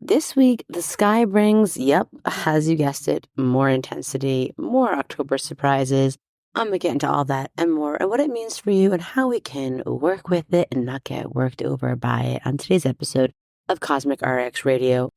This week, the sky brings, yep, as you guessed it, more intensity, more October surprises. I'm going to get into all that and more, and what it means for you and how we can work with it and not get worked over by it on today's episode of Cosmic RX Radio.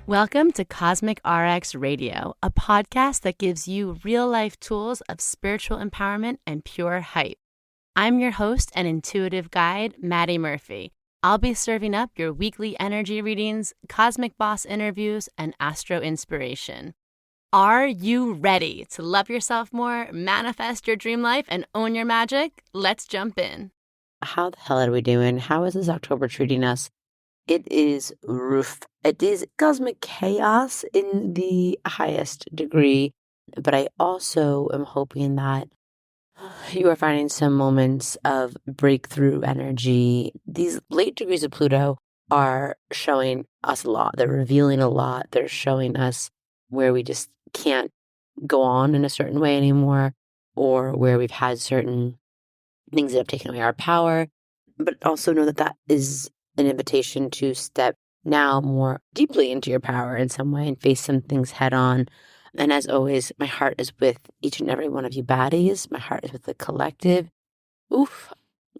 Welcome to Cosmic RX Radio, a podcast that gives you real-life tools of spiritual empowerment and pure hype. I'm your host and intuitive guide, MADI Murphy. I'll be serving up your weekly energy readings, cosmic boss interviews, and astro inspiration. Are you ready to love yourself more, manifest your dream life, and own your magic? Let's jump in. How the hell are we doing? How is this October treating us? It is cosmic chaos in the highest degree, but I also am hoping that you are finding some moments of breakthrough energy. These late degrees of Pluto are showing us a lot. They're revealing a lot. They're showing us where we just can't go on in a certain way anymore, or where we've had certain things that have taken away our power, but also know that that is an invitation to step now more deeply into your power in some way and face some things head on. And as always, my heart is with each and every one of you baddies. My heart is with the collective. Oof,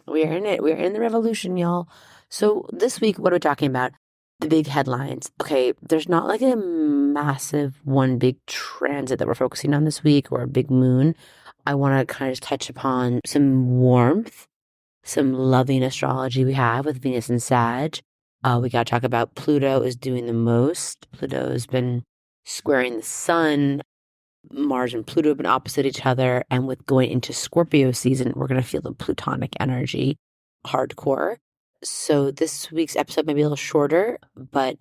we are in it. We are in the revolution, y'all. So this week, what are we talking about? The big headlines. Okay, there's not like a massive one big transit that we're focusing on this week or a big moon. I want to kind of touch upon some warmth, some loving astrology we have with Venus and Sag. We got to talk about Pluto is doing the most. Pluto has been squaring the sun. Mars and Pluto have been opposite each other. And with going into Scorpio season, we're going to feel the Plutonic energy hardcore. So this week's episode may be a little shorter, but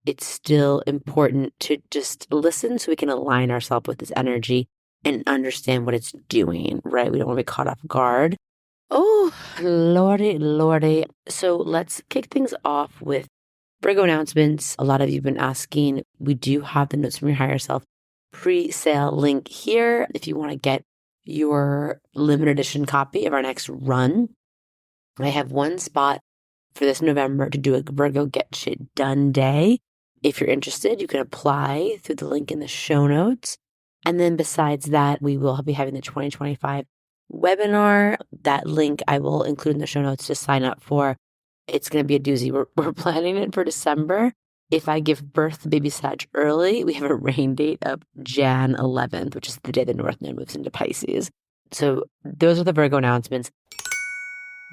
it's still important to just listen so we can align ourselves with this energy and understand what it's doing, right? We don't want to be caught off guard. Oh, lordy. So let's kick things off with Virgo announcements. A lot of you have been asking. We do have the Notes from Your Higher Self pre-sale link here if you want to get your limited edition copy of our next run. I have one spot for this November to do a Virgo Get Shit Done Day. If you're interested, you can apply through the link in the show notes. And then besides that, we will be having the 2025 webinar. That link I will include in the show notes to sign up for. It's going to be a doozy. We're planning it for December. If I give birth to baby Sag early, we have a rain date of Jan 11th, which is the day the North Node moves into Pisces. So those are the Virgo announcements.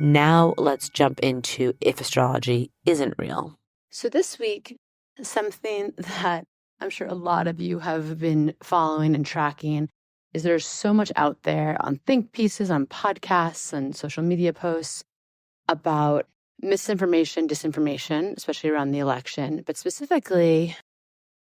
Now let's jump into if astrology isn't real. So this week, something that I'm sure a lot of you have been following and tracking is there's so much out there on think pieces, on podcasts and social media posts about misinformation, disinformation, especially around the election, but specifically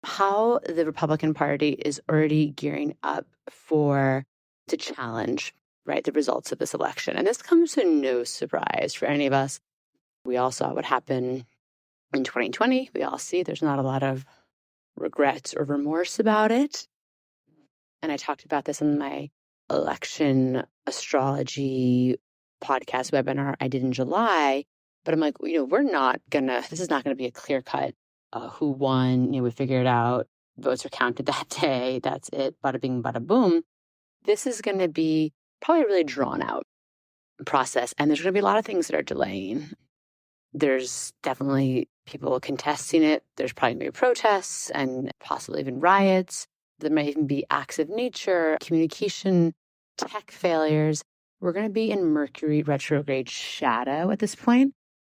how the Republican Party is already gearing up to challenge, right, the results of this election. And this comes to no surprise for any of us. We all saw what happened in 2020. We all see there's not a lot of regrets or remorse about it. And I talked about this in my election astrology podcast webinar I did in July. But I'm like, this is not going to be a clear cut who won. We figured out votes are counted that day. That's it. Bada bing, bada boom. This is going to be probably a really drawn out process. And there's going to be a lot of things that are delaying. There's definitely people contesting it. There's probably going to be protests and possibly even riots. There may even be acts of nature, communication, tech failures. We're going to be in Mercury retrograde shadow at this point.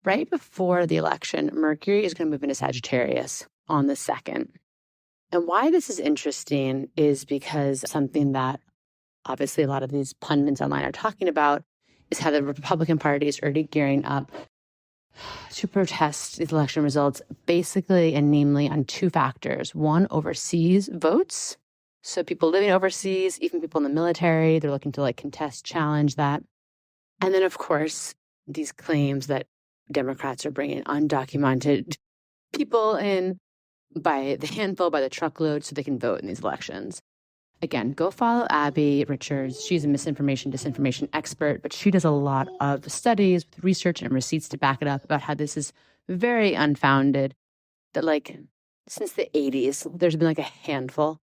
Right before the election, Mercury is going to move into Sagittarius on the 2nd. And why this is interesting is because something that obviously a lot of these pundits online are talking about is how the Republican Party is already gearing up to protest these election results, basically and namely on two factors. One, overseas votes. So people living overseas, even people in the military, they're looking to contest, challenge that. And then, of course, these claims that Democrats are bringing undocumented people in by the handful, by the truckload, so they can vote in these elections. Again, go follow Abby Richards. She's a misinformation, disinformation expert, but she does a lot of studies with research and receipts to back it up about how this is very unfounded. That like since the 80s, there's been like a handful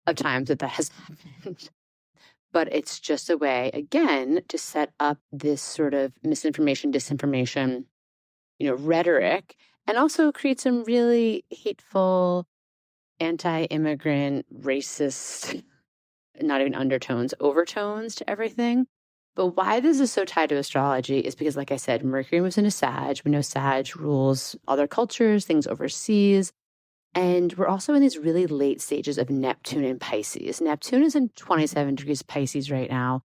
of times that has happened. But it's just a way, again, to set up this sort of misinformation, disinformation, rhetoric, and also create some really hateful, anti-immigrant, racist, not even undertones, overtones to everything. But why this is so tied to astrology is because, like I said, Mercury moves into Sag. We know Sag rules other cultures, things overseas. And we're also in these really late stages of Neptune in Pisces. Neptune is in 27 degrees Pisces right now,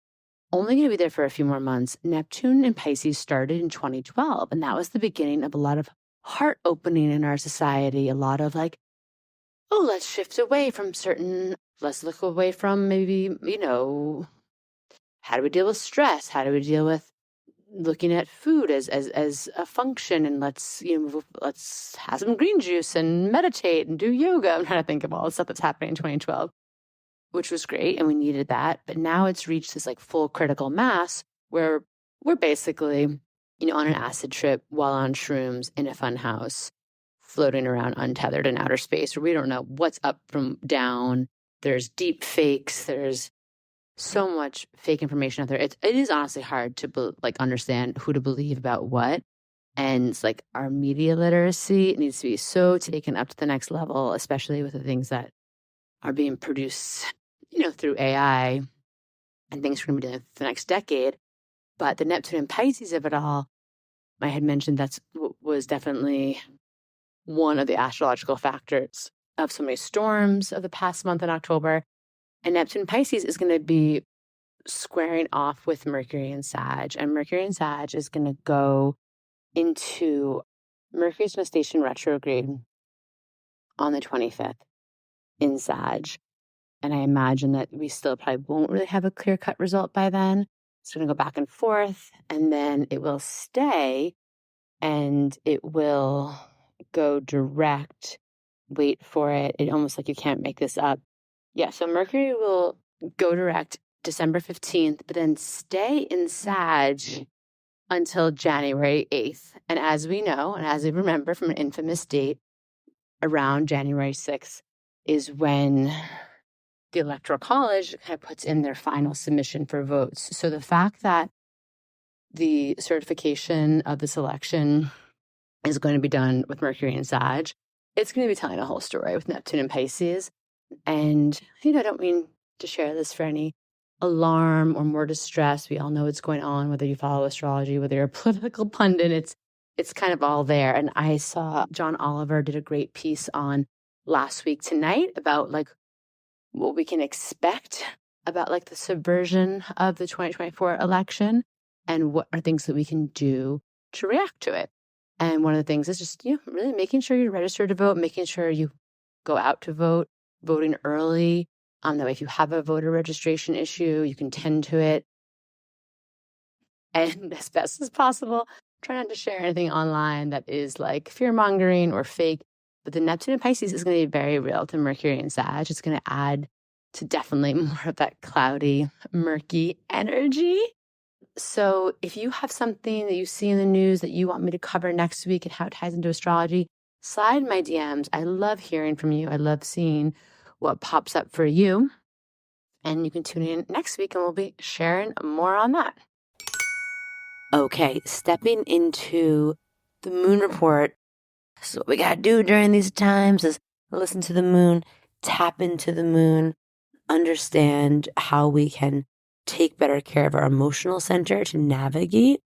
only going to be there for a few more months. Neptune in Pisces started in 2012, and that was the beginning of a lot of heart opening in our society. A lot of like, oh, let's shift away from let's look away from maybe, how do we deal with stress? How do we deal with looking at food as a function, and let's have some green juice and meditate and do yoga. I'm trying to think of all the stuff that's happening in 2012, which was great, and we needed that. But now it's reached this like full critical mass where we're basically, on an acid trip while on shrooms in a fun house, floating around untethered in outer space where we don't know what's up from down. There's deep fakes. There's so much fake information out there. It is honestly hard to understand who to believe about what. And it's like our media literacy needs to be so taken up to the next level, especially with the things that are being produced, through AI and things we're going to be doing for the next decade. But the Neptune and Pisces of it all, I had mentioned was definitely one of the astrological factors of so many storms of the past month in October. And Neptune Pisces is going to be squaring off with Mercury and Sag. And Mercury and Sag is going to go into Mercury's going to station retrograde on the 25th in Sag. And I imagine that we still probably won't really have a clear-cut result by then. It's going to go back and forth, and then it will stay, and it will go direct. Wait for it. It's almost like you can't make this up. Yeah, so Mercury will go direct December 15th, but then stay in Sag until January 8th. And as we know, and as we remember from an infamous date, around January 6th is when the Electoral College kind of puts in their final submission for votes. So the fact that the certification of this election is going to be done with Mercury and Sag, it's going to be telling a whole story with Neptune and Pisces. And, I don't mean to share this for any alarm or more distress. We all know what's going on, whether you follow astrology, whether you're a political pundit, it's kind of all there. And I saw John Oliver did a great piece on Last Week Tonight about like what we can expect about like the subversion of the 2024 election and what are things that we can do to react to it. And one of the things is just, really making sure you're registered to vote, making sure you go out to vote, voting early. That way, if you have a voter registration issue, you can tend to it. And as best as possible, try not to share anything online that is like fear-mongering or fake. But the Neptune and Pisces is going to be very real to Mercury and Sag. It's going to add to definitely more of that cloudy, murky energy. So if you have something that you see in the news that you want me to cover next week and how it ties into astrology, slide my DMs. I love hearing from you. I love seeing what pops up for you. And you can tune in next week and we'll be sharing more on that. Okay, stepping into the moon report. So what we got to do during these times is listen to the moon, tap into the moon, understand how we can take better care of our emotional center to navigate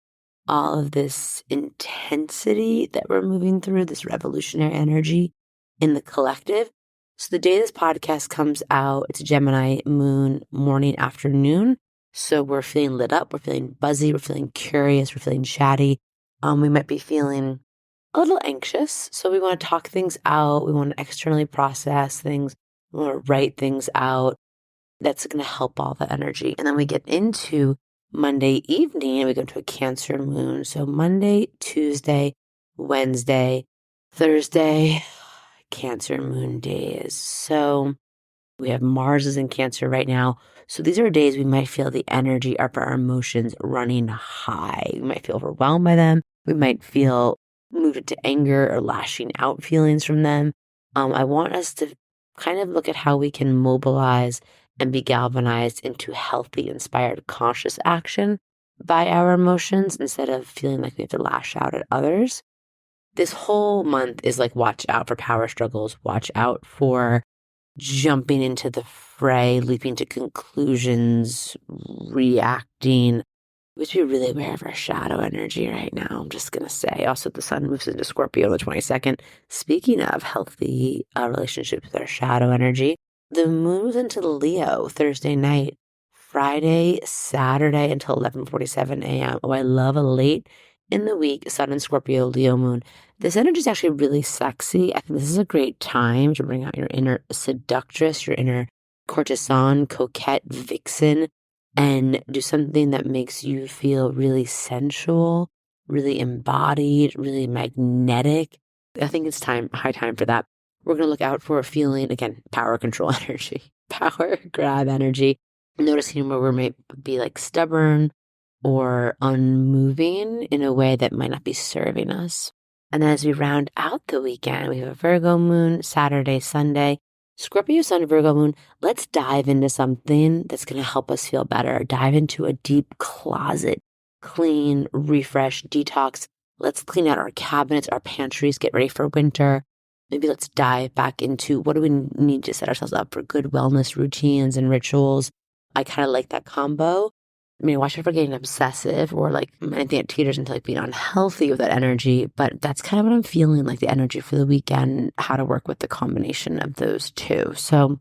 all of this intensity that we're moving through, this revolutionary energy in the collective. So the day this podcast comes out, it's a Gemini moon morning, afternoon. So we're feeling lit up, we're feeling buzzy, we're feeling curious, we're feeling chatty. We might be feeling a little anxious. So we want to talk things out. We want to externally process things. We want to write things out. That's going to help all the energy. And then we get into Monday evening and we go to a Cancer moon. So Monday, Tuesday, Wednesday, Thursday, Cancer moon days. So we have Mars is in Cancer right now. So these are days we might feel the energy of our emotions running high. We might feel overwhelmed by them. We might feel moved into anger or lashing out feelings from them. I want us to kind of look at how we can mobilize and be galvanized into healthy, inspired, conscious action by our emotions instead of feeling like we have to lash out at others. This whole month is like watch out for power struggles, watch out for jumping into the fray, leaping to conclusions, reacting. We have to be really aware of our shadow energy right now. I'm just going to say. Also, the sun moves into Scorpio on the 22nd. Speaking of healthy relationships with our shadow energy, the moon moves into Leo Thursday night, Friday, Saturday until 11:47 a.m. Oh, I love a late in the week sun in Scorpio, Leo moon. This energy is actually really sexy. I think this is a great time to bring out your inner seductress, your inner courtesan, coquette, vixen, and do something that makes you feel really sensual, really embodied, really magnetic. I think it's high time for that. We're going to look out for a feeling, again, power control energy, power grab energy, noticing where we might be like stubborn or unmoving in a way that might not be serving us. And then as we round out the weekend, we have a Virgo moon, Saturday, Sunday, Scorpio sun, Virgo moon. Let's dive into something that's going to help us feel better. Dive into a deep closet, clean, refresh, detox. Let's clean out our cabinets, our pantries, get ready for winter. Maybe let's dive back into what do we need to set ourselves up for good wellness routines and rituals. I kind of like that combo. I mean, watch out for getting obsessive or like anything that teeters into like being unhealthy with that energy. But that's kind of what I'm feeling like the energy for the weekend, how to work with the combination of those two. So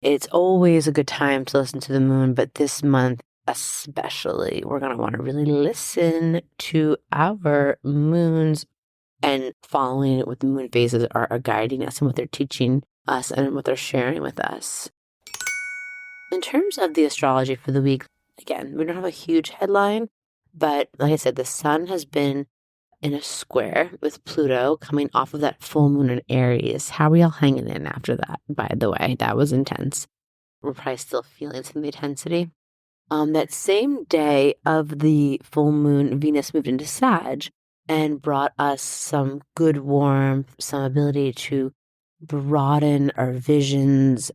it's always a good time to listen to the moon, but this month especially, we're going to want to really listen to our moons and following what the moon phases are guiding us and what they're teaching us and what they're sharing with us. In terms of the astrology for the week, again, we don't have a huge headline, but like I said, the sun has been in a square with Pluto coming off of that full moon in Aries. How are we all hanging in after that, by the way? That was intense. We're probably still feeling some of the intensity. That same day of the full moon, Venus moved into Sag and brought us some good warmth, some ability to broaden our visions,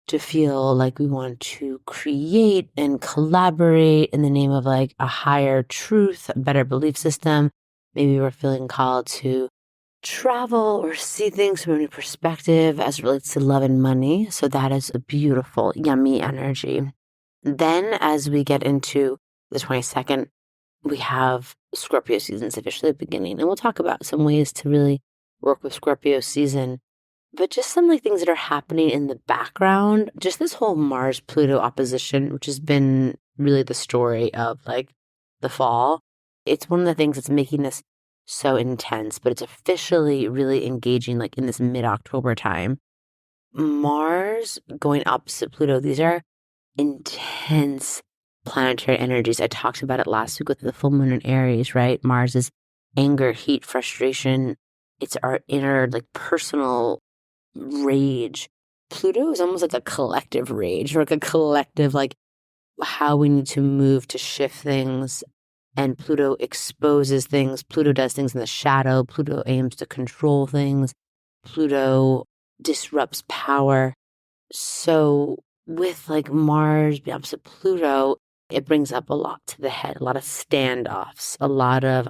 to feel like we want to create and collaborate in the name of like a higher truth, a better belief system. Maybe we're feeling called to travel or see things from a new perspective as it relates to love and money. So that is a beautiful, yummy energy. Then as we get into the 22nd, we have Scorpio season's officially beginning. And we'll talk about some ways to really work with Scorpio season. But just some like things that are happening in the background, just this whole Mars-Pluto opposition, which has been really the story of like the fall. It's one of the things that's making this so intense, but it's officially really engaging like in this mid-October time. Mars going opposite Pluto, these are intense planetary energies. I talked about it last week with the full moon in Aries, right? Mars is anger, heat, frustration. It's our inner like personal rage. Pluto is almost like a collective rage or like a collective like how we need to move to shift things. And Pluto exposes things. Pluto does things in the shadow. Pluto aims to control things. Pluto disrupts power. So with like Mars being opposite Pluto, it brings up a lot to the head, a lot of standoffs, a lot of,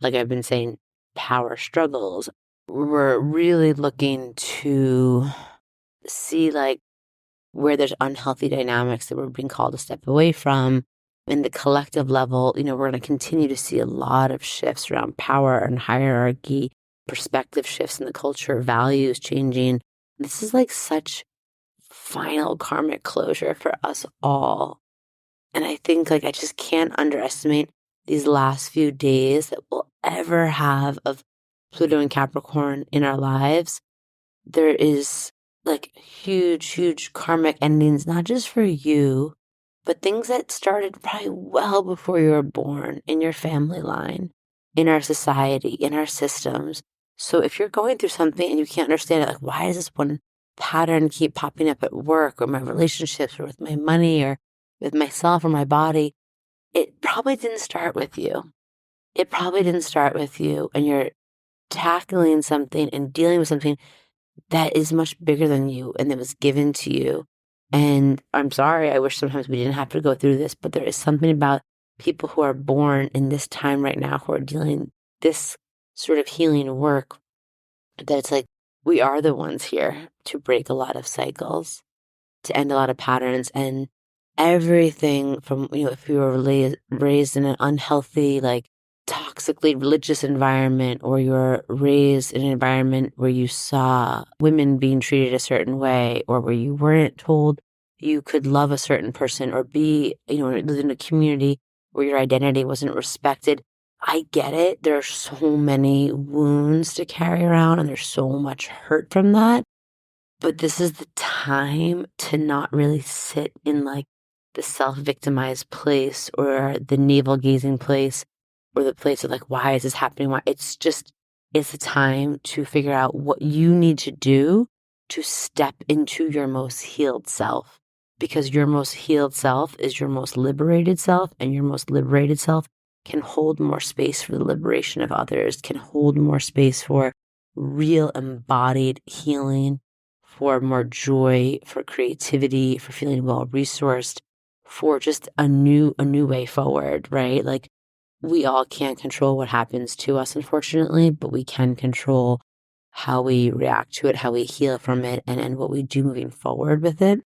like I've been saying, power struggles. We're really looking to see like where there's unhealthy dynamics that we're being called to step away from. In the collective level, we're going to continue to see a lot of shifts around power and hierarchy, perspective shifts in the culture, values changing. This is like such final karmic closure for us all. And I think like I just can't underestimate these last few days that we'll ever have of Pluto and Capricorn in our lives. There is like huge karmic endings, not just for you, but things that started probably well before you were born in your family line, in our society, in our systems. So if you're going through something and you can't understand it, like, why does this one pattern keep popping up at work or my relationships or with my money or with myself or my body? It probably didn't start with you. It probably didn't start with you, and you're tackling something and dealing with something that is much bigger than you and that was given to you. And I'm sorry, I wish sometimes we didn't have to go through this, but there is something about people who are born in this time right now who are dealing this sort of healing work that it's like we are the ones here to break a lot of cycles, to end a lot of patterns, and everything from, if you were raised in an unhealthy, like toxically religious environment, or you're raised in an environment where you saw women being treated a certain way, or where you weren't told you could love a certain person or be, live in a community where your identity wasn't respected. I get it. There are so many wounds to carry around and there's so much hurt from that. But this is the time to not really sit in like the self-victimized place or the navel-gazing place or the place of like, why is this happening? Why? It's the time to figure out what you need to do to step into your most healed self. Because your most healed self is your most liberated self, and your most liberated self can hold more space for the liberation of others, can hold more space for real embodied healing, for more joy, for creativity, for feeling well resourced, for just a new way forward, right? Like we all can't control what happens to us, unfortunately, but we can control how we react to it, how we heal from it, and what we do moving forward with it.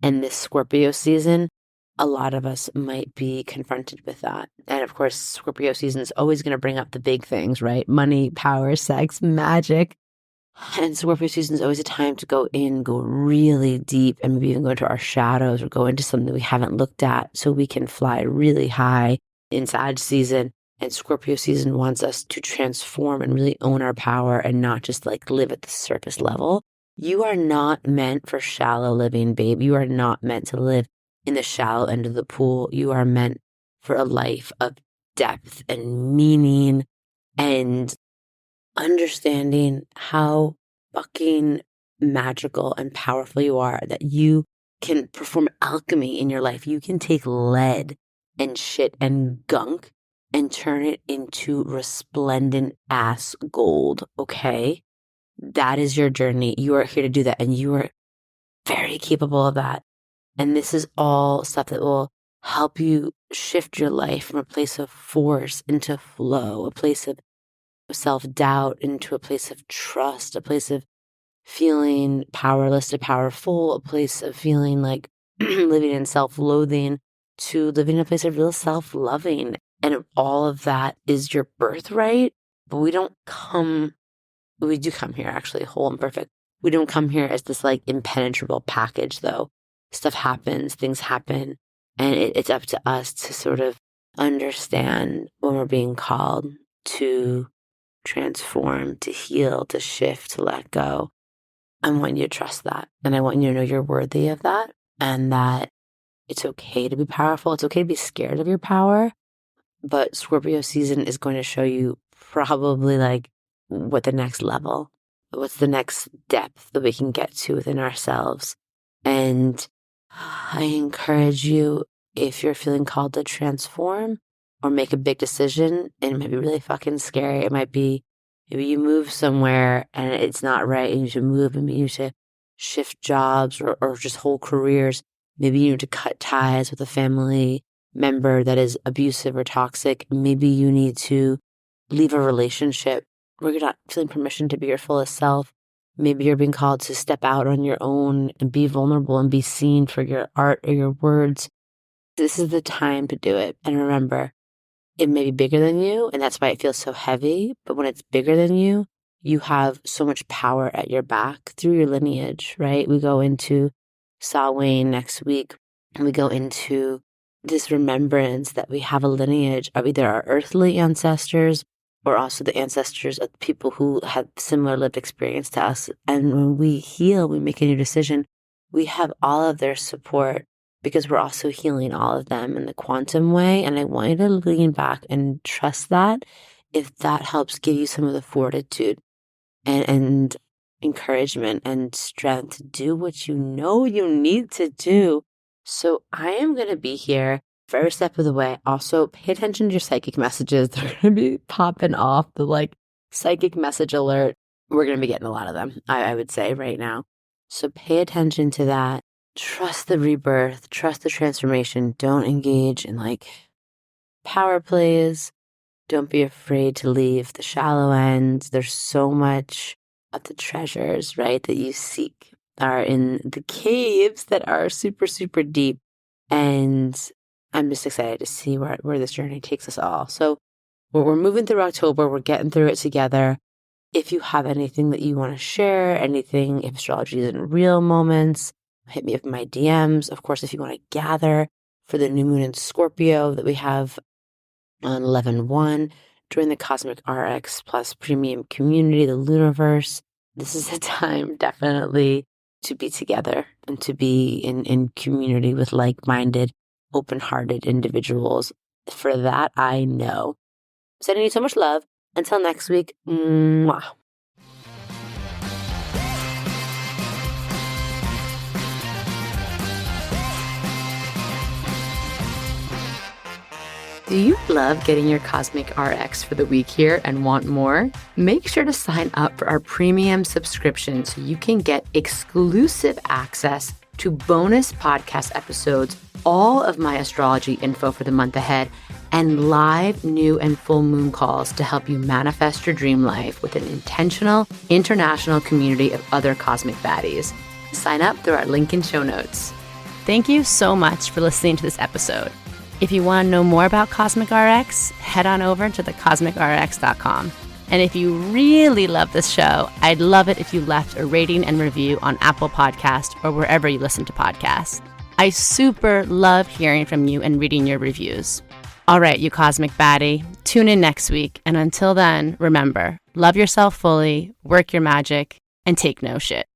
And this Scorpio season, a lot of us might be confronted with that. And of course, Scorpio season is always going to bring up the big things, right? Money, power, sex, magic. And Scorpio season is always a time to go really deep, and maybe even go into our shadows or go into something we haven't looked at so we can fly really high in Sag season. And Scorpio season wants us to transform and really own our power and not just like live at the surface level. You are not meant for shallow living, babe. You are not meant to live in the shallow end of the pool. You are meant for a life of depth and meaning and understanding how fucking magical and powerful you are, that you can perform alchemy in your life. You can take lead and shit and gunk and turn it into resplendent ass gold, okay? That is your journey. You are here to do that, and you are very capable of that. And this is all stuff that will help you shift your life from a place of force into flow, a place of self-doubt into a place of trust, a place of feeling powerless to powerful, a place of feeling like living in self-loathing to living in a place of real self-loving. And all of that is your birthright, but we do come here actually whole and perfect. We don't come here as this like impenetrable package though. Stuff happens, things happen, and it's up to us to sort of understand when we're being called to transform, to heal, to shift, to let go. I want you to trust that. And I want you to know you're worthy of that, and that it's okay to be powerful. It's okay to be scared of your power. But Scorpio season is going to show you probably like what's the next depth that we can get to within ourselves. And I encourage you, if you're feeling called to transform or make a big decision, and it might be really fucking scary. It might be maybe you move somewhere and it's not right and you should move, and you should shift jobs or just whole careers. Maybe you need to cut ties with a family member that is abusive or toxic. Maybe you need to leave a relationship where you're not feeling permission to be your fullest self. Maybe you're being called to step out on your own and be vulnerable and be seen for your art or your words. This is the time to do it. And remember, it may be bigger than you, and that's why it feels so heavy. But when it's bigger than you, you have so much power at your back through your lineage, right? We go into Samhain next week, and we go into this remembrance that we have a lineage of either our earthly ancestors or also the ancestors of people who have similar lived experience to us. And when we heal, we make a new decision, we have all of their support, because we're also healing all of them in the quantum way. And I want you to lean back and trust that, if that helps give you some of the fortitude and encouragement and strength to do what you know you need to do. So I am going to be here for every step of the way. Also, pay attention to your psychic messages. They're going to be popping off the psychic message alert. We're going to be getting a lot of them, I would say right now. So pay attention to that. Trust the rebirth, trust the transformation. Don't engage in power plays. Don't be afraid to leave the shallow ends. There's so much of the treasures, right, that you seek are in the caves that are super, super deep. And I'm just excited to see where this journey takes us all. So we're moving through October. We're getting through it together. If you have anything that you want to share, anything, if astrology isn't real moments, hit me up in my DMs. Of course, if you want to gather for the new moon in Scorpio that we have on 11/1, join the Cosmic RX Plus Premium Community, the Lunarverse. This is a time definitely to be together and to be in community with like-minded, open-hearted individuals. For that, I know. Sending you so much love. Until next week, mwah. Do you love getting your Cosmic RX for the week here and want more? Make sure to sign up for our premium subscription so you can get exclusive access to bonus podcast episodes, all of my astrology info for the month ahead, and live new and full moon calls to help you manifest your dream life with an intentional international community of other cosmic baddies. Sign up through our link in show notes. Thank you so much for listening to this episode. If you want to know more about Cosmic RX, head on over to thecosmicrx.com. And if you really love this show, I'd love it if you left a rating and review on Apple Podcasts or wherever you listen to podcasts. I super love hearing from you and reading your reviews. All right, you cosmic baddie, tune in next week. And until then, remember, love yourself fully, work your magic, and take no shit.